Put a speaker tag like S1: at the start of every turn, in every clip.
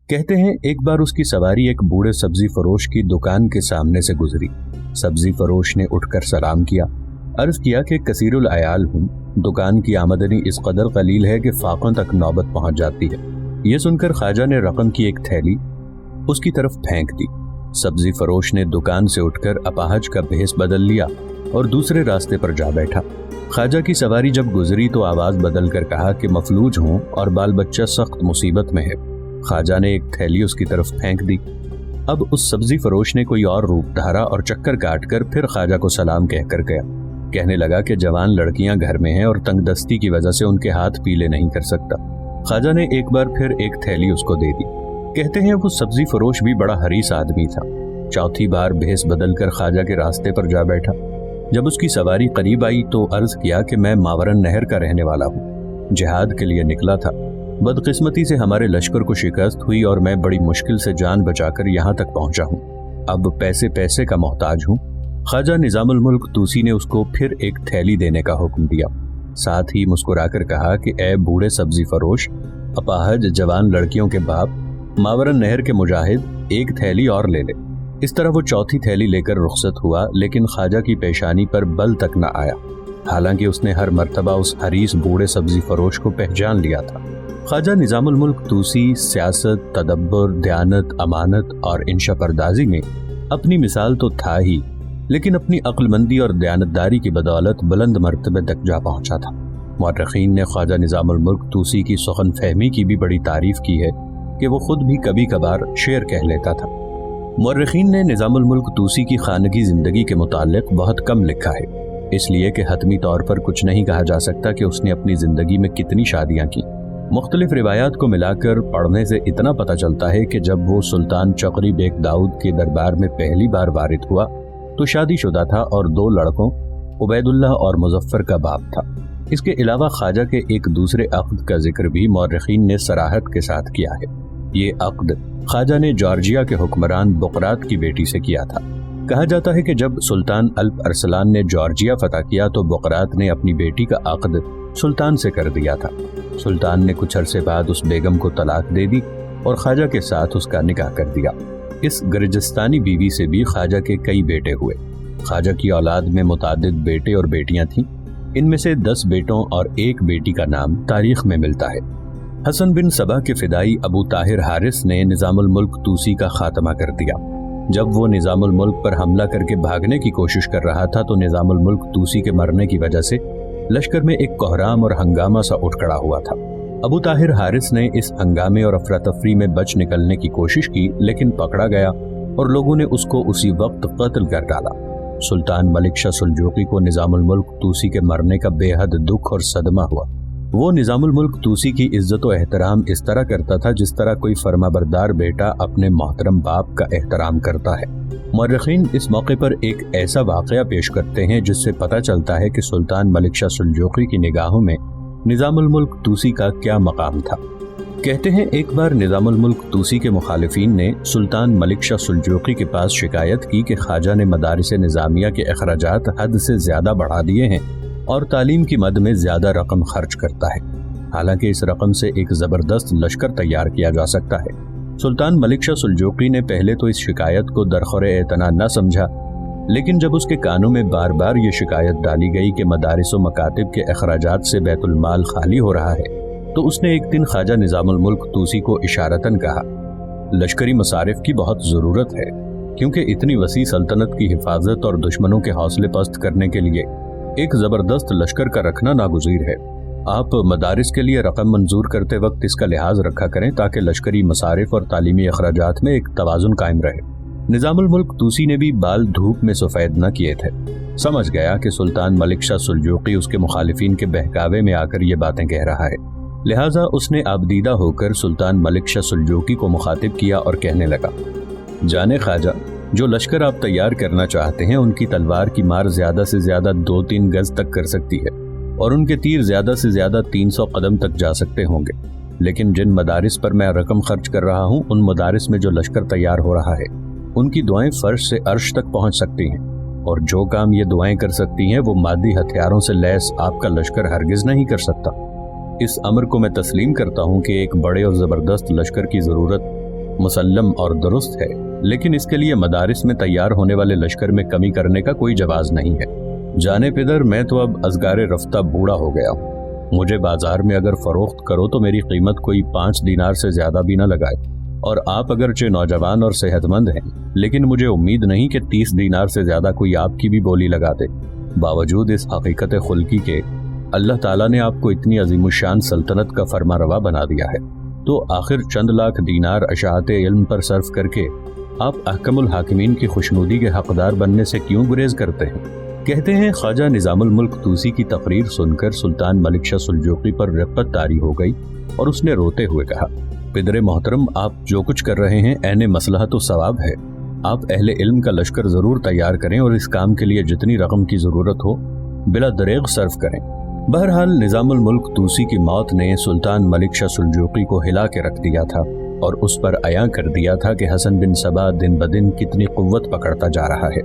S1: कहते हैं एक बार उसकी सवारी एक बूढ़े सब्जी फरोश की दुकान के सामने से गुजरी। सब्जी फरोश ने उठकर सलाम किया, अर्ज किया कि कसीरुल अयाल हूँ, दुकान की आमदनी इस कदर कलील है कि फाकों तक नौबत पहुंच जाती है। ये सुनकर ख्वाजा ने रकम की एक थैली उसकी तरफ फेंक दी। सब्जी फरोश ने दुकान से उठकर अपाहज का भेस बदल लिया और दूसरे रास्ते पर जा बैठा। ख्वाजा की सवारी जब गुजरी तो आवाज बदल कर कहा कि मफलूज हूँ और बाल बच्चा सख्त मुसीबत में है। ख्वाजा ने एक थैली उसकी तरफ फेंक दी। अब उस सब्जी फरोश ने कोई और रूप धारा और चक्कर काटकर फिर ख्वाजा को सलाम कहकर गया। कहने लगा कि जवान लड़कियां घर में हैं और तंगदस्ती की वजह से उनके हाथ पीले नहीं कर सकता। ख्वाजा ने एक बार फिर एक थैली उसको दे दी। कहते हैं वो सब्जी फरोश भी बड़ा हरीस आदमी था। चौथी बार भेस बदलकर ख्वाजा के रास्ते पर जा बैठा। जब उसकी सवारी करीब आई तो अर्ज किया कि मैं मावरन नहर का रहने वाला हूँ, जिहाद के लिए निकला था। बदकिस्मती से हमारे लश्कर को शिकस्त हुई और मैं बड़ी मुश्किल से जान बचाकर यहाँ तक पहुंचा हूँ। अब पैसे का मोहताज हूँ। ख्वाजा निजामुल मुल्क तूसी ने उसको फिर एक थैली देने का हुक्म दिया। साथ ही मुस्कुराकर कहा कि ए बूढ़े सब्जी फरोश, अपाहज जवान लड़कियों के बाप, मावरन नहर के मुजाहिद, एक थैली और ले ले। इस तरह वो चौथी थैली लेकर रुखसत हुआ, लेकिन ख्वाजा की पेशानी पर बल तक न आया। हालांकि उसने हर मर्तबा उस हरीस बूढ़े सब्जी फरोश को पहचान लिया था। ख्वाजा निजामुल मुल्क तूसी सियासत, तदब्बर, दयानत, अमानत और इंशा परदाजी में अपनी मिसाल तो था ही, लेकिन अपनी अक्लमंदी और दयानतदारी की बदौलत बुलंद मर्तबे तक जा पहुंचा था। मुअर्रिखीन ने ख्वाजा निजामुल मुल्क तूसी की सुखन फहमी की भी बड़ी तारीफ की है कि वो खुद भी कभी कभार शेर कह लेता था। मुअर्रिखीन ने निजामुल मुल्क तूसी की खानगी जिंदगी के मुताल्लिक बहुत कम लिखा है, इसलिए कि हतमी तौर पर कुछ नहीं कहा जा सकता कि उसने अपनी जिंदगी में कितनी शादियां की। मुख्तलिफ रिवायात को मिलाकर पढ़ने से इतना पता चलता है कि जब वो सुल्तान चकरी बेग दाऊद के दरबार में पहली बार वारिद हुआ तो शादीशुदा था और 2 लड़कों उबैदुल्लाह और मुजफ्फर का बाप था। इसके अलावा ख्वाजा के एक दूसरे अक़्द का जिक्र भी मुअर्रिखीन ने सराहत के साथ किया है। ये अक़्द ख्वाजा ने जॉर्जिया के हुक्मरान बुकरात की बेटी से किया था। कहा जाता है कि जब सुल्तान अल्प अरसलान ने जॉर्जिया फतह किया तो बुकरात ने अपनी बेटी का अक़्द सुल्तान से कर दिया था। सुल्तान ने कुछ अरसे बाद उस बेगम को तलाक दे दी और ख्वाजा के साथ उसका निकाह कर दिया। इस गिरजिस्तानी बीवी से भी ख्वाजा के कई बेटे हुए। ख्वाजा की औलाद में मुतादिद बेटे और बेटियां थीं। इनमें से 10 बेटों और 1 बेटी का नाम तारीख में मिलता है। हसन बिन सबा के फिदाई अबू ताहिर हारिस ने निजामुल मुल्क तूसी का खात्मा कर दिया। जब वो निजामुल मुल्क पर हमला करके भागने की कोशिश कर रहा था तो निजामुल मुल्क तूसी के मरने की वजह से लश्कर में एक कोहराम और हंगामा सा उठ खड़ा हुआ था। अबू ताहिर हारिस ने इस हंगामे और अफरा तफरी में बच निकलने की कोशिश की, लेकिन पकड़ा गया और लोगों ने उसको उसी वक्त कत्ल कर डाला। सुल्तान मलिक शाह सुल्जूकी को निजामुल मुल्क तूसी के मरने का बेहद दुख और सदमा हुआ। वो निजामुल मुल्क तूसी की इज्जत और एहतराम इस तरह करता था जिस तरह कोई फरमाबरदार बेटा अपने मोहतरम बाप का एहतराम करता है। मुअर्रिखीन इस मौके पर एक ऐसा वाक़या पेश करते हैं जिससे पता चलता है कि सुल्तान मलिक शाह सुल्जूकी की निगाहों में निजामुल मुल्क तूसी का क्या मकाम था। कहते हैं एक बार निजामुल मुल्क तूसी के मुखालिफिन ने सुल्तान मलिक शाह सुल्जूकी के पास शिकायत की कि ख्वाजा ने मदारिस निज़ामिया के अखराजात हद से ज्यादा बढ़ा दिए हैं और तालीम की मद में ज्यादा रकम खर्च करता है। हालांकि इस रकम से एक जबरदस्त लश्कर तैयार किया जा सकता है। सुल्तान मलिक शाह सुल्जूकी ने पहले तो इस शिकायत को दरख़ुर एतना न समझा, लेकिन जब उसके कानों में बार बार ये शिकायत डाली गई कि मदारिस व मकातिब के अखराजात से बैतुल माल खाली हो रहा है, तो उसने एक दिन ख्वाजा निजामुल मुल्क तूसी को इशारतन कहा, लश्करी मसारिफ की बहुत ज़रूरत है, क्योंकि इतनी वसी सल्तनत की हिफाजत और दुश्मनों के हौसले पस्त करने के लिए एक ज़बरदस्त लश्कर का रखना नागुज़ीर है। आप मदारिस के लिए रकम मंजूर करते वक्त इसका लिहाज रखा करें ताकि लश्करी मसारिफ और तालीमी अखराजात में एक तवाज़ुन कायम रहे। निजामुल मुल्क तूसी ने भी बाल धूप में सफ़ेद न किए थे। समझ गया कि सुल्तान मलिक शाह सुल्जूकी उसके मुखालिफिन के बहकावे में आकर ये बातें कह रहा है, लिहाजा उसने आबदीदा होकर सुल्तान मलिक शाह सुल्जूकी को मुखातिब किया और कहने लगा, जाने ख्वाजा, जो लश्कर आप तैयार करना चाहते हैं उनकी तलवार की मार ज्यादा से ज्यादा 2-3 गज तक कर सकती है और उनके तीर ज्यादा से ज्यादा 300 कदम तक जा सकते होंगे, लेकिन जिन मदारिस पर मैं रकम खर्च कर रहा हूँ उन मदारिस में जो लश्कर तैयार हो रहा है उनकी दुआएं फर्श से अर्श तक पहुँच सकती हैं, और जो काम ये दुआएं कर सकती हैं वो मादी हथियारों से लैस आपका लश्कर हरगिज नहीं कर सकता। इस अमर को मैं तस्लीम करता हूँ कि एक बड़े और ज़बरदस्त लश्कर की ज़रूरत مسلم اور درست ہے، لیکن اس کے لیے مدارس میں تیار ہونے والے لشکر میں کمی کرنے کا کوئی جواز نہیں ہے۔ جانے پدر، میں تو اب ازگار رفتہ بوڑھا ہو گیا ہوں۔ مجھے بازار میں اگر فروخت کرو تو میری قیمت کوئی 5 دینار سے زیادہ بھی نہ لگائے، اور آپ اگرچہ نوجوان اور صحت مند ہیں، لیکن مجھے امید نہیں کہ 30 دینار سے زیادہ کوئی آپ کی بھی بولی لگا دے۔ باوجود اس حقیقت خلقی کے اللہ تعالیٰ نے آپ کو اتنی عظیم الشان سلطنت کا فرما روا بنا دیا ہے، تو آخر چند لاکھ دینار اشاعت علم پر صرف کر کے آپ احکم الحاکمین کی خوشنودی کے حقدار بننے سے کیوں گریز کرتے ہیں؟ کہتے ہیں خواجہ نظام الملک طوسی کی تقریر سن کر سلطان ملک شاہ سلجوقی پر رقت طاری ہو گئی اور اس نے روتے ہوئے کہا، پدر محترم، آپ جو کچھ کر رہے ہیں عین مصلحت و ثواب ہے۔ آپ اہل علم کا لشکر ضرور تیار کریں اور اس کام کے لیے جتنی رقم کی ضرورت ہو بلا دریغ صرف کریں۔ بہرحال نظام الملک طوسی کی موت نے سلطان ملک شاہ سلجوقی کو ہلا کے رکھ دیا تھا اور اس پر عیاں کر دیا تھا کہ حسن بن صبا دن بدن کتنی قوت پکڑتا جا رہا ہے۔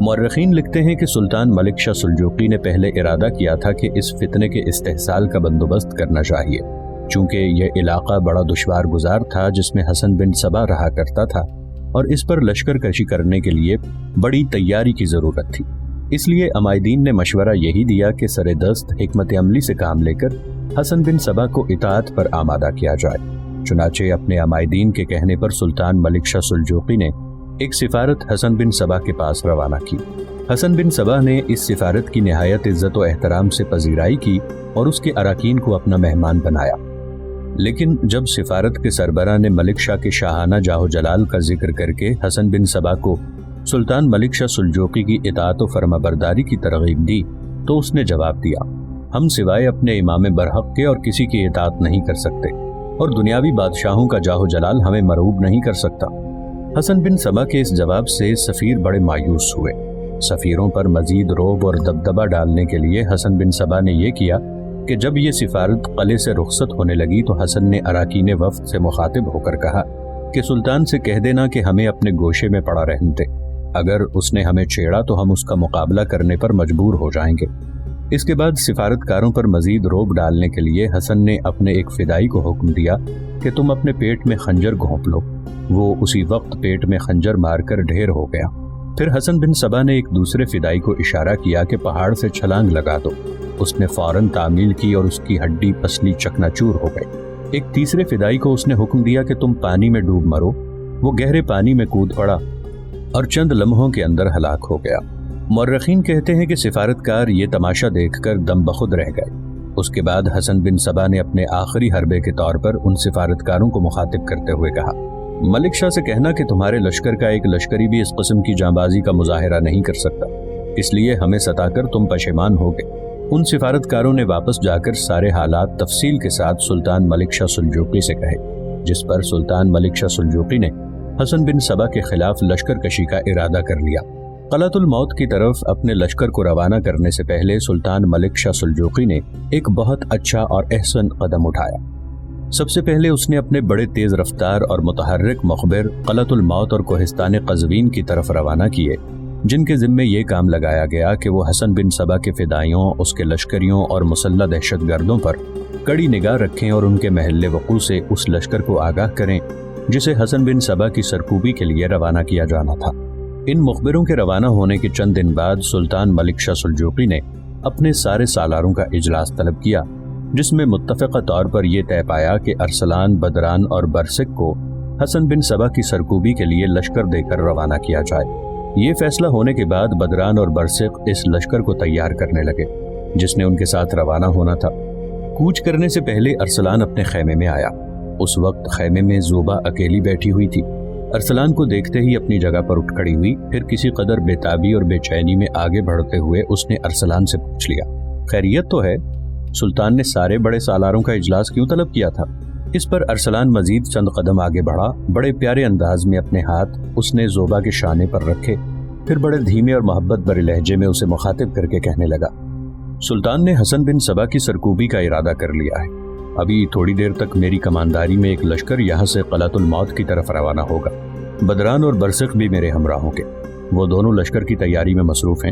S1: مورخین لکھتے ہیں کہ سلطان ملک شاہ سلجوقی نے پہلے ارادہ کیا تھا کہ اس فتنے کے استحصال کا بندوبست کرنا چاہیے، چونکہ یہ علاقہ بڑا دشوار گزار تھا جس میں حسن بن صبا رہا کرتا تھا اور اس پر لشکر کشی کرنے کے لیے بڑی تیاری کی ضرورت تھی۔ اس لیے عمائدین نے مشورہ یہی دیا کہ سر دست حکمت عملی سے کام لے کر حسن بن صبا کو اطاعت پر آمادہ کیا جائے۔ چنانچہ اپنے عمائدین کے کہنے پر سلطان ملک شاہ سلجوقی نے ایک سفارت حسن بن صبا کے پاس روانہ کی۔ حسن بن صبا نے اس سفارت کی نہایت عزت و احترام سے پذیرائی کی اور اس کے اراکین کو اپنا مہمان بنایا، لیکن جب سفارت کے سربراہ نے ملک شاہ کے شاہانہ جاہ و جلال کا ذکر کر کے حسن بن صبا کو سلطان ملک شاہ سلجوقی کی اطاعت و فرما برداری کی ترغیب دی تو اس نے جواب دیا، ہم سوائے اپنے امام برحق کے اور کسی کی اطاعت نہیں کر سکتے، اور دنیاوی بادشاہوں کا جاہ و جلال ہمیں مرعوب نہیں کر سکتا۔ حسن بن صبا کے اس جواب سے سفیر بڑے مایوس ہوئے۔ سفیروں پر مزید رعب اور دبدبہ ڈالنے کے لیے حسن بن صبا نے یہ کیا کہ جب یہ سفارت قلعے سے رخصت ہونے لگی تو حسن نے اراکین وفد سے مخاطب ہو کر کہا کہ سلطان سے کہہ دینا کہ ہمیں اپنے گوشے میں پڑا رہنے دے، اگر اس نے ہمیں چھیڑا تو ہم اس کا مقابلہ کرنے پر مجبور ہو جائیں گے۔ اس کے بعد سفارتکاروں پر مزید رعب ڈالنے کے لیے حسن نے اپنے ایک فدائی کو حکم دیا کہ تم اپنے پیٹ میں خنجر گھونپ لو۔ وہ اسی وقت پیٹ میں خنجر مار کر ڈھیر ہو گیا۔ پھر حسن بن صبا نے ایک دوسرے فدائی کو اشارہ کیا کہ پہاڑ سے چھلانگ لگا دو۔ اس نے فوراً تعمیل کی اور اس کی ہڈی پسلی چکنا چور ہو گئی۔ ایک تیسرے فدائی کو اس نے حکم دیا کہ تم پانی میں ڈوب مرو۔ وہ گہرے پانی میں کود پڑا اور چند لمحوں کے اندر ہلاک ہو گیا۔ مورخین کہتے ہیں کہ سفارتکار یہ تماشا دیکھ کر دم بخود رہ گئے۔ اس کے بعد حسن بن صبا نے اپنے آخری حربے کے طور پر ان سفارتکاروں کو مخاطب کرتے ہوئے کہا، ملک شاہ سے کہنا کہ تمہارے لشکر کا ایک لشکری بھی اس قسم کی جانبازی کا مظاہرہ نہیں کر سکتا، اس لیے ہمیں ستا کر تم پشیمان ہوگے۔ ان سفارتکاروں نے واپس جا کر سارے حالات تفصیل کے ساتھ سلطان ملک شاہ سلجوقی سے کہے، جس پر سلطان ملک شاہ سلجوقی نے حسن بن صبا کے خلاف لشکر کشی کا ارادہ کر لیا۔ قلعۃ الموت کی طرف اپنے لشکر کو روانہ کرنے سے پہلے سلطان ملک شاہ سلجوقی نے ایک بہت اچھا اور احسن قدم اٹھایا۔ سب سے پہلے اس نے اپنے بڑے تیز رفتار اور متحرک مخبر قلعۃ الموت اور کوہستان قزوین کی طرف روانہ کیے، جن کے ذمے یہ کام لگایا گیا کہ وہ حسن بن صبا کے فدائیوں، اس کے لشکریوں اور مسلح دہشت گردوں پر کڑی نگاہ رکھیں اور ان کے محل وقوع سے اس لشکر کو آگاہ کریں جسے حسن بن صبا کی سرکوبی کے لیے روانہ کیا جانا تھا۔ ان مخبروں کے روانہ ہونے کے چند دن بعد سلطان ملک شاہ سلجوقی نے اپنے سارے سالاروں کا اجلاس طلب کیا، جس میں متفقہ طور پر یہ طے پایا کہ ارسلان، بدران اور برسک کو حسن بن صبا کی سرکوبی کے لیے لشکر دے کر روانہ کیا جائے۔ یہ فیصلہ ہونے کے بعد بدران اور برسک اس لشکر کو تیار کرنے لگے جس نے ان کے ساتھ روانہ ہونا تھا۔ کوچ کرنے سے پہلے ارسلان اپنے خیمے میں آیا۔ اس وقت خیمے میں زوبا اکیلی بیٹھی ہوئی تھی۔ ارسلان کو دیکھتے ہی اپنی جگہ پر اٹھ کھڑی ہوئی، پھر کسی قدر بے تابی اور بے چینی میں آگے بڑھتے ہوئے اس نے ارسلان سے پوچھ لیا، خیریت تو ہے؟ سلطان نے سارے بڑے سالاروں کا اجلاس کیوں طلب کیا تھا؟ اس پر ارسلان مزید چند قدم آگے بڑھا، بڑے پیارے انداز میں اپنے ہاتھ اس نے زوبا کے شانے پر رکھے، پھر بڑے دھیمے اور محبت بھرے لہجے میں اسے مخاطب کر کے کہنے لگا، سلطان نے حسن بن صبا کی سرکوبی کا ارادہ کر لیا ہے۔ ابھی تھوڑی دیر تک میری کمانداری میں ایک لشکر یہاں سے قلعۃ الموت کی طرف روانہ ہوگا۔ بدران اور برسق بھی میرے ہمراہ ہوں گے، وہ دونوں لشکر کی تیاری میں مصروف ہیں۔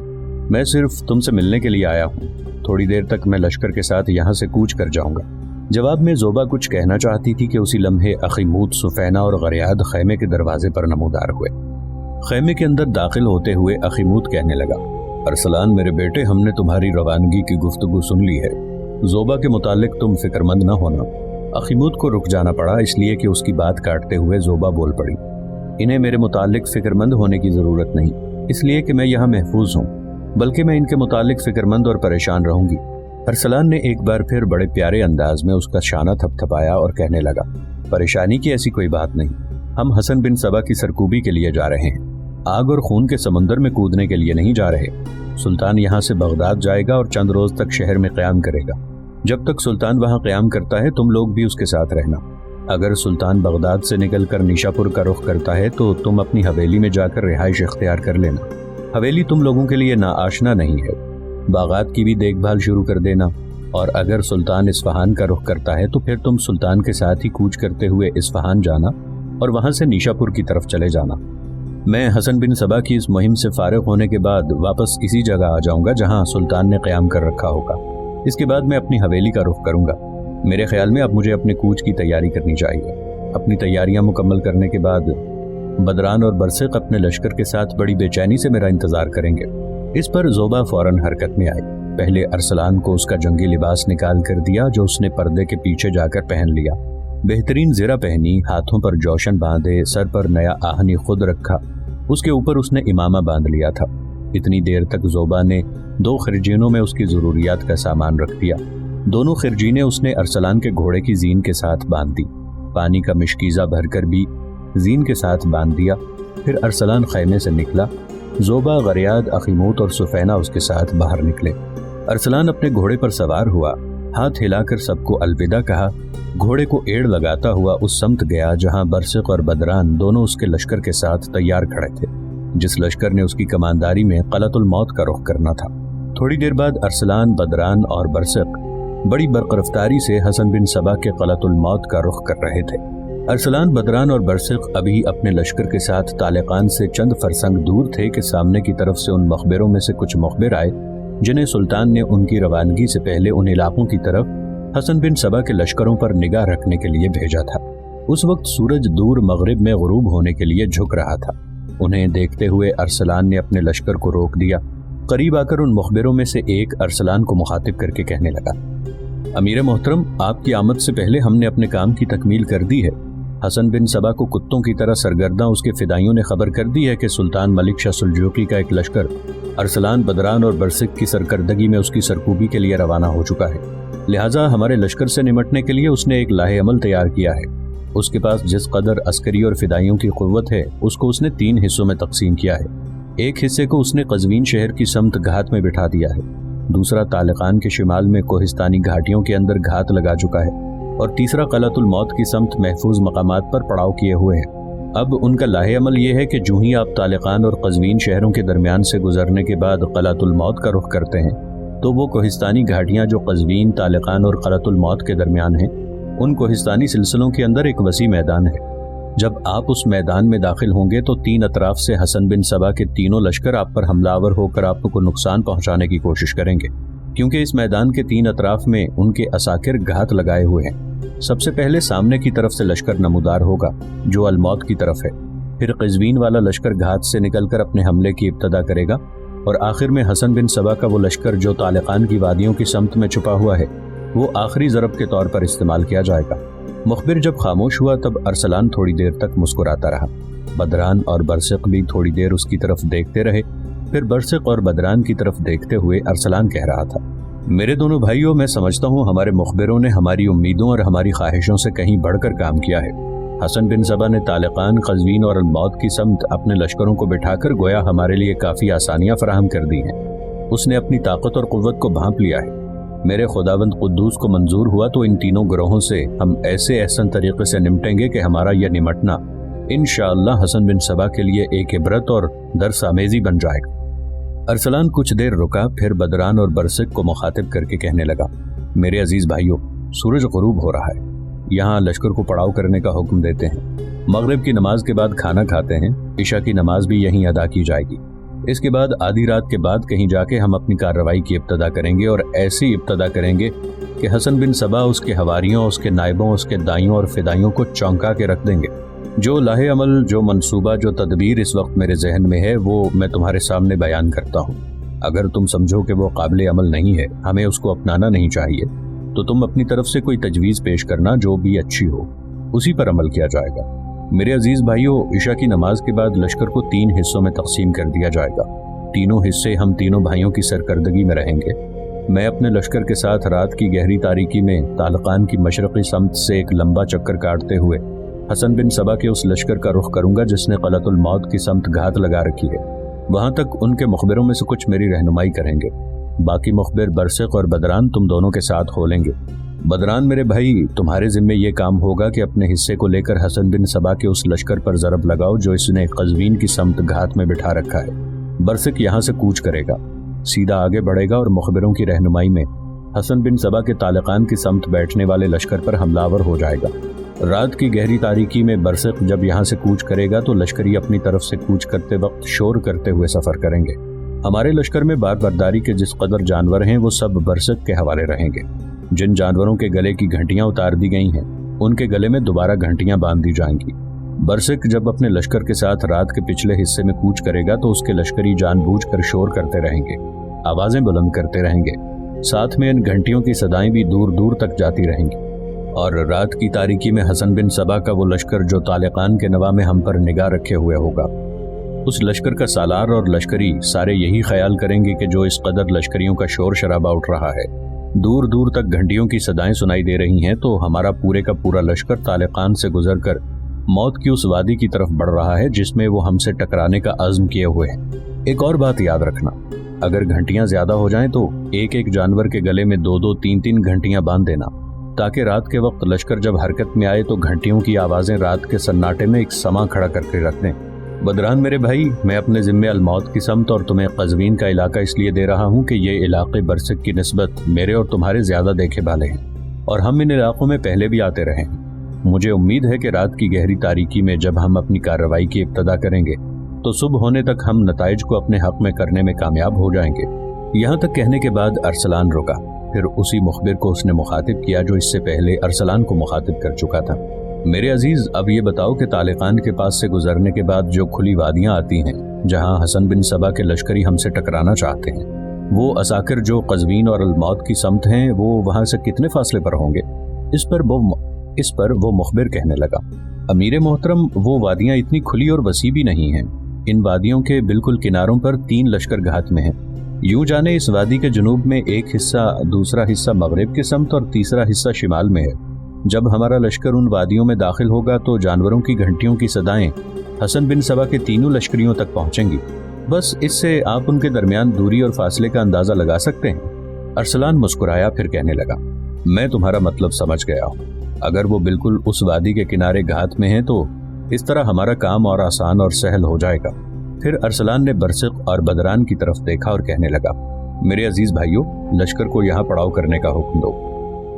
S1: میں صرف تم سے ملنے کے لیے آیا ہوں، تھوڑی دیر تک میں لشکر کے ساتھ یہاں سے کوچ کر جاؤں گا۔ جواب میں زوبا کچھ کہنا چاہتی تھی کہ اسی لمحے اخیموت، سفینہ اور غریاد خیمے کے دروازے پر نمودار ہوئے۔ خیمے کے اندر داخل ہوتے ہوئے اخیموت کہنے لگا، ارسلان میرے بیٹے، ہم نے تمہاری روانگی کی گفتگو سن لی ہے۔ زوبا کے متعلق تم فکر مند نہ ہونا۔ اخیموت کو رک جانا پڑا، اس لیے کہ اس کی بات کاٹتے ہوئے زوبا بول پڑی، انہیں میرے متعلق فکر مند ہونے کی ضرورت نہیں، اس لیے کہ میں یہاں محفوظ ہوں، بلکہ میں ان کے متعلق فکر مند اور پریشان رہوں گی۔ ارسلان نے ایک بار پھر بڑے پیارے انداز میں اس کا شانہ تھپ تھپایا اور کہنے لگا، پریشانی کی ایسی کوئی بات نہیں، ہم حسن بن صبا کی سرکوبی کے لیے جا رہے ہیں، آگ اور خون کے سمندر میں کودنے کے لیے نہیں جا رہے۔ سلطان یہاں سے بغداد جائے گا اور چند روز تک شہر میں قیام کرے گا۔ جب تک سلطان وہاں قیام کرتا ہے تم لوگ بھی اس کے ساتھ رہنا۔ اگر سلطان بغداد سے نکل کر نیشاپور کا رخ کرتا ہے تو تم اپنی حویلی میں جا کر رہائش اختیار کر لینا۔ حویلی تم لوگوں کے لیے ناآشنا نہیں ہے، باغات کی بھی دیکھ بھال شروع کر دینا، اور اگر سلطان اصفہان کا رخ کرتا ہے تو پھر تم سلطان کے ساتھ ہی کوچ کرتے ہوئے اصفہان جانا اور وہاں سے نیشاپور کی طرف چلے جانا۔ میں حسن بن صبا کی اس مہم سے فارغ ہونے کے بعد واپس اسی جگہ آ جاؤں گا جہاں سلطان نے قیام کر رکھا ہوگا۔ اس کے بعد میں اپنی حویلی کا رخ کروں گا۔ میرے خیال میں اب مجھے اپنے کوچ کی تیاری کرنی چاہیے۔ اپنی تیاریاں مکمل کرنے کے بعد بدران اور برسق اپنے لشکر کے ساتھ بڑی بے چینی سے میرا انتظار کریں گے۔ اس پر زوبا فوراً حرکت میں آئی۔ پہلے ارسلان کو اس کا جنگی لباس نکال کر دیا جو اس نے پردے کے پیچھے جا کر پہن لیا، بہترین زرہ پہنی، ہاتھوں پر جوشن باندھے، سر پر نیا آہنی خود رکھا، اس کے اوپر اس نے امامہ باندھ لیا تھا۔ اتنی دیر تک زوبا نے 2 خرجینوں میں اس کی ضروریات کا سامان رکھ دیا۔ دونوں خرجینیں اس نے ارسلان کے گھوڑے کی زین کے ساتھ باندھ دی، پانی کا مشکیزہ بھر کر بھی زین کے ساتھ باندھ دیا۔ پھر ارسلان خیمے سے نکلا، زوبا، غریاد، اخیموت اور سفینہ اس کے ساتھ باہر نکلے۔ ارسلان اپنے گھوڑے پر سوار ہوا، ہاتھ ہلا کر سب کو الوداع کہا، گھوڑے کو ایڑ لگاتا ہوا اس سمت گیا جہاں برسق اور بدران دونوں اس کے لشکر کے ساتھ تیار کھڑے تھے، جس لشکر نے اس کی کمانداری میں قلعۃ الموت کا رخ کرنا تھا۔ تھوڑی دیر بعد ارسلان، بدران اور برسق بڑی برق رفتاری سے حسن بن صبا کے قلعۃ الموت کا رخ کر رہے تھے۔ ارسلان، بدران اور برسق ابھی اپنے لشکر کے ساتھ طالقان سے چند فرسنگ دور تھے کہ سامنے کی طرف سے ان مخبروں میں سے کچھ مخبر آئے جنہیں سلطان نے ان کی روانگی سے پہلے ان علاقوں کی طرف حسن بن صبا کے لشکروں پر نگاہ رکھنے کے لیے بھیجا تھا۔ اس وقت سورج دور مغرب میں غروب ہونے کے لیے جھک رہا تھا۔ انہیں دیکھتے ہوئے ارسلان نے اپنے لشکر کو روک دیا۔ قریب آ کر ان مخبروں میں سے ایک ارسلان کو مخاطب کر کے کہنے لگا، امیر محترم، آپ کی آمد سے پہلے ہم نے اپنے کام کی تکمیل کر دی ہے۔ حسن بن صبا کو کتوں کی طرح سرگرداں اس کے فدائیوں نے خبر کر دی ہے کہ سلطان ملک شاہ سلجوقی کا ایک لشکر ارسلان، بدران اور برسق کی سرکردگی میں اس کی سرکوبی کے لیے روانہ ہو چکا ہے۔ لہٰذا ہمارے لشکر سے نمٹنے کے لیے اس نے ایک لاہ عمل تیار کیا ہے۔ اس کے پاس جس قدر عسکری اور فدائیوں کی قوت ہے اس کو اس نے 3 حصوں میں تقسیم کیا ہے۔ ایک حصے کو اس نے قزوین شہر کی سمت گھات میں بٹھا دیا ہے، دوسرا طالقان کے شمال میں کوہستانی گھاٹیوں کے اندر گھات لگا چکا ہے، اور تیسرا قلعۃ الموت کی سمت محفوظ مقامات پر پڑاؤ کیے ہوئے ہیں۔ اب ان کا لاہ عمل یہ ہے کہ جو ہی آپ طالقان اور قزوین شہروں کے درمیان سے گزرنے کے بعد قلعۃ الموت کا رخ کرتے ہیں تو وہ کوہستانی گھاٹیاں جو قزوین، طالقان اور قلعۃ الموت کے درمیان ہیں، ان کوہستانی سلسلوں کے اندر ایک وسیع میدان ہے۔ جب آپ اس میدان میں داخل ہوں گے تو 3 اطراف سے حسن بن صبا کے تینوں لشکر آپ پر حملہ آور ہو کر آپ کو نقصان پہنچانے کی کوشش کریں گے، کیونکہ اس میدان کے 3 اطراف میں ان کے عساکر گھات لگائے ہوئے ہیں۔ سب سے پہلے سامنے کی طرف سے لشکر نمودار ہوگا جو الموت کی طرف ہے، پھر قزوین والا لشکر گھات سے نکل کر اپنے حملے کی ابتدا کرے گا، اور آخر میں حسن بن صبا کا وہ لشکر جو طالقان کی وادیوں کی سمت میں چھپا ہوا ہے وہ آخری ضرب کے طور پر استعمال کیا جائے گا۔ مخبر جب خاموش ہوا تب ارسلان تھوڑی دیر تک مسکراتا رہا۔ بدران اور برسق بھی تھوڑی دیر اس کی طرف دیکھتے رہے۔ پھر برسق اور بدران کی طرف دیکھتے ہوئے ارسلان کہہ رہا تھا، میرے دونوں بھائیوں، میں سمجھتا ہوں ہمارے مخبروں نے ہماری امیدوں اور ہماری خواہشوں سے کہیں بڑھ کر کام کیا ہے۔ حسن بن صبا نے طالقان، قزوین اور الموت کی سمت اپنے لشکروں کو بٹھا کر گویا ہمارے لیے کافی آسانیاں فراہم کر دی ہیں۔ اس نے اپنی طاقت اور قوت کو بھانپ لیا ہے۔ میرے خداوند قدوس کو منظور ہوا تو ان تینوں گروہوں سے ہم ایسے احسن طریقے سے نمٹیں گے کہ ہمارا یہ نمٹنا انشاءاللہ حسن بن صبا کے لیے ایک عبرت اور درس آمیزی بن جائے گا۔ ارسلان کچھ دیر رکا، پھر بدران اور برسق کو مخاطب کر کے کہنے لگا، میرے عزیز بھائیوں، سورج غروب ہو رہا ہے، یہاں لشکر کو پڑاؤ کرنے کا حکم دیتے ہیں۔ مغرب کی نماز کے بعد کھانا کھاتے ہیں، عشاء کی نماز بھی یہیں ادا کی جائے گی۔ اس کے بعد آدھی رات کے بعد کہیں جا کے ہم اپنی کارروائی کی ابتدا کریں گے، اور ایسی ابتدا کریں گے कि हसन बिन सबा उसके हवारियों, उसके नायबों, उसके दाइयों और फिदाइयों को चौंका के रख देंगे। जो लाहे अमल, जो मंसूबा, जो तदबीर इस वक्त मेरे जहन में है वो मैं तुम्हारे सामने बयान करता हूँ। अगर तुम समझो कि वो काबिल अमल नहीं है, हमें उसको अपनाना नहीं चाहिए, तो तुम अपनी तरफ से कोई तजवीज़ पेश करना जो भी अच्छी हो, उसी पर अमल किया जाएगा। मेरे अजीज भाइयों, इशा की नमाज के बाद लश्कर को 3 हिस्सों में तकसीम कर दिया जाएगा। तीनों हिस्से हम तीनों भाइयों की सरकर्दगी में रहेंगे। मैं अपने लश्कर के साथ रात की गहरी तारीकी में तालकान की मशरक़ी समत से एक लंबा चक्कर काटते हुए हसन बिन सबा के उस लश्कर का रुख करूंगा जिसने क़लतुल मौत की समत घात लगा रखी है। वहां तक उनके मुखबिरों में से कुछ मेरी रहनुमाई करेंगे। बाकी मुखबिर बरसिक और बदरान तुम दोनों के साथ खोलेंगे। बदरान मेरे भाई, तुम्हारे जिम्मे ये काम होगा कि अपने हिस्से को लेकर हसन बिन सबा के उस लश्कर पर ज़रब लगाओ जो इसने कज़वीन की समत घात में बिठा रखा है। बरसिक यहाँ से कूच करेगा, सीधा आगे बढ़ेगा और मुखबिरों की रहनुमाई में हसन बिन सबा के तालिकान की समत बैठने वाले लश्कर पर हमलावर हो जाएगा। रात की गहरी तारीकी में बरसिक जब यहाँ से कूच करेगा तो लश्करी अपनी तरफ से कूच करते वक्त शोर करते हुए सफर करेंगे। हमारे लश्कर में बारबरदारी के जिस कदर जानवर हैं वो सब बरसिक के हवाले रहेंगे। जिन जानवरों के गले की घंटियां उतार दी गई हैं उनके गले में दोबारा घंटियां बांध दी जाएंगी। बरसिक जब अपने लश्कर के साथ रात के पिछले हिस्से में कूच करेगा तो उसके लश्करी जानबूझकर शोर करते रहेंगे, आवाजें बुलंद करते रहेंगे। साथ में इन घंटियों की सदाएं भी दूर दूर तक जाती रहेंगी। और रात की तारीकी में हसन बिन सबा का वो लश्कर जो तालिकान के नवा में हम पर निगाह रखे हुए होगा, उस लश्कर का सालार और लश्करी सारे यही ख्याल करेंगे कि जो इस कदर लश्करियों का शोर शराबा उठ रहा है, दूर दूर तक घंटियों की सदाएं सुनाई दे रही हैं, तो हमारा पूरे का पूरा लश्कर तालिकान से गुजरकर मौत की उस वादी की तरफ बढ़ रहा है जिसमें वो हमसे टकराने का अज़्म किए हुए हैं। एक और बात याद रखना, अगर घंटियां ज्यादा हो जाएं तो एक एक जानवर के गले में 2-2, 3-3 घंटियां बांध देना, ताकि रात के वक्त लश्कर जब हरकत में आए तो घंटियों की आवाजें रात के सन्नाटे में एक समा खड़ा करके रख दें। बदरान मेरे भाई, मैं अपने जिम्मे अलमौत की समत और तुम्हें कज़वीन का इलाका इसलिए दे रहा हूँ कि ये इलाके बरसिक की निस्बत मेरे और तुम्हारे ज्यादा देखे वाले हैं और हम इन इलाकों में पहले भी आते रहे हैं। मुझे उम्मीद है कि रात की गहरी तारीकी में जब हम अपनी कार्रवाई की इब्तदा करेंगे तो सुबह होने तक हम नताइज को अपने हक में करने में कामयाब हो जाएंगे। यहाँ तक कहने के बाद अरसलान रुका, फिर उसी मुखबिर को उसने मुखातिब किया जो इससे पहले अरसलान को मुखातिब कर चुका था। मेरे अजीज, अब ये बताओ कि तालिकान के पास से गुजरने के बाद जो खुली वादियां आती हैं जहां हसन बिन सबा के लश्करी हमसे टकराना चाहते हैं, वो असाकिर जो कज़वीन और अलमौत की समत हैं वो वहां से कितने फासले पर होंगे? इस पर वो मुखबिर कहने लगा, अमीर मोहतरम, वो वादियां इतनी खुली और वसी भी नहीं हैं। इन वादियों के बिल्कुल किनारों पर 3 लश्कर घात में हैं। यूं जाने इस वादी के जुनूब में एक हिस्सा, दूसरा हिस्सा मगरिब के समत और तीसरा हिस्सा शिमाल में है। जब हमारा लश्कर उन वादियों में दाखिल होगा तो जानवरों की घंटियों की सदाएं हसन बिन सबा के तीनों लश्करियों तक पहुंचेंगी। बस इससे आप उनके दरमियान दूरी और फासले का अंदाजा लगा सकते हैं। अरसलान मुस्कुराया, फिर कहने लगा, मैं तुम्हारा मतलब समझ गया हूँ। अगर वो बिल्कुल उस वादी के किनारे घात में है तो इस तरह हमारा काम और आसान और सहल हो जाएगा। फिर अरसलान ने बरसिक और बदरान की तरफ देखा और कहने लगा, मेरे अजीज भाइयों, लश्कर को यहाँ पड़ाव करने का हुक्म दो।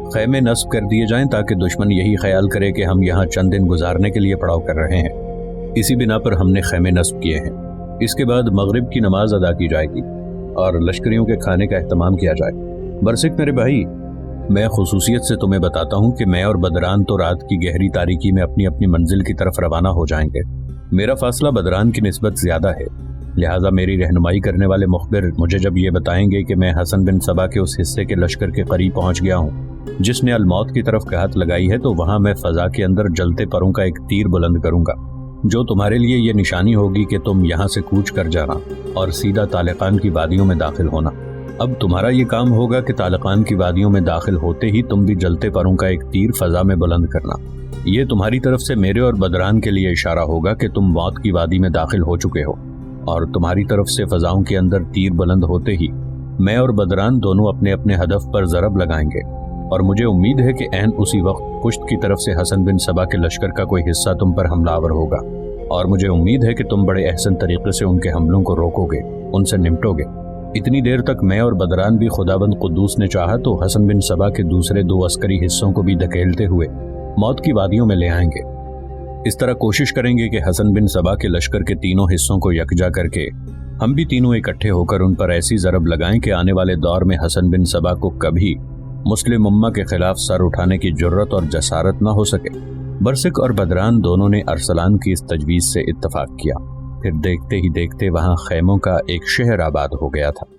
S1: खैमे नस्ब कर दिए जाएं ताकि दुश्मन यही ख्याल करे कि हम यहाँ चंद दिन गुजारने के लिए पड़ाव कर रहे हैं। इसी बिना पर हमने खैमे नस्ब किए हैं। इसके बाद मगरिब की नमाज अदा की जाएगी और लश्करियों के खाने का एहतमाम किया जाए। बरसिक मेरे भाई, मैं खुसूसियत से तुम्हें बताता हूँ कि मैं और बदरान तो रात की गहरी तारीकी में अपनी अपनी मंजिल की तरफ रवाना हो जाएंगे। मेरा फासला बदरान की निस्बत ज्यादा है, लिहाजा मेरी रहनुमाई करने वाले मुखबिर मुझे जब ये बताएंगे कि मैं हसन बिन सबा के उस हिस्से के लश्कर के करीब पहुंच गया हूँ जिसने अलमौत की तरफ घात लगाई है, तो वहां मैं फजा के अंदर जलते परों का एक तीर बुलंद करूंगा जो तुम्हारे लिए ये निशानी होगी कि तुम यहाँ से कूच कर जाना और सीधा तालिकान की वादियों में दाखिल होना। अब तुम्हारा ये काम होगा कि तालिकान की वादियों में दाखिल होते ही तुम भी जलते परों का एक तीर फजा में बुलंद करना। ये तुम्हारी तरफ से मेरे और बदरान के लिए इशारा होगा कि तुम मौत की वादी में दाखिल हो चुके हो, और तुम्हारी तरफ से फजाओं के अंदर तीर बुलंद होते ही मैं और बदरान दोनों अपने अपने हदफ पर ज़रब लगाएंगे। और मुझे उम्मीद है कि ऐन उसी वक्त पुश्त की तरफ से हसन बिन सबा के लश्कर का कोई हिस्सा तुम पर हमलावर होगा, और मुझे उम्मीद है कि तुम बड़े अहसन तरीके से उनके हमलों को रोकोगे, उनसे निपटोगे। इतनी देर तक मैं और बदरान भी खुदाबंद कुद्दूस ने चाहा तो हसन बिन सबा के दूसरे 2 अस्करी हिस्सों को भी धकेलते हुए मौत की वादियों में ले आएंगे। इस तरह कोशिश करेंगे कि हसन बिन सबा के लश्कर के तीनों हिस्सों को यकजा करके हम भी तीनों इकट्ठे होकर उन पर ऐसी ज़रब लगाएं कि आने वाले दौर में हसन बिन सबा को कभी مسلم امہ کے خلاف سر اٹھانے کی جرت اور جسارت نہ ہو سکے۔ برسک اور بدران دونوں نے ارسلان کی اس تجویز سے اتفاق کیا۔ پھر دیکھتے ہی دیکھتے وہاں خیموں کا ایک شہر آباد ہو گیا تھا۔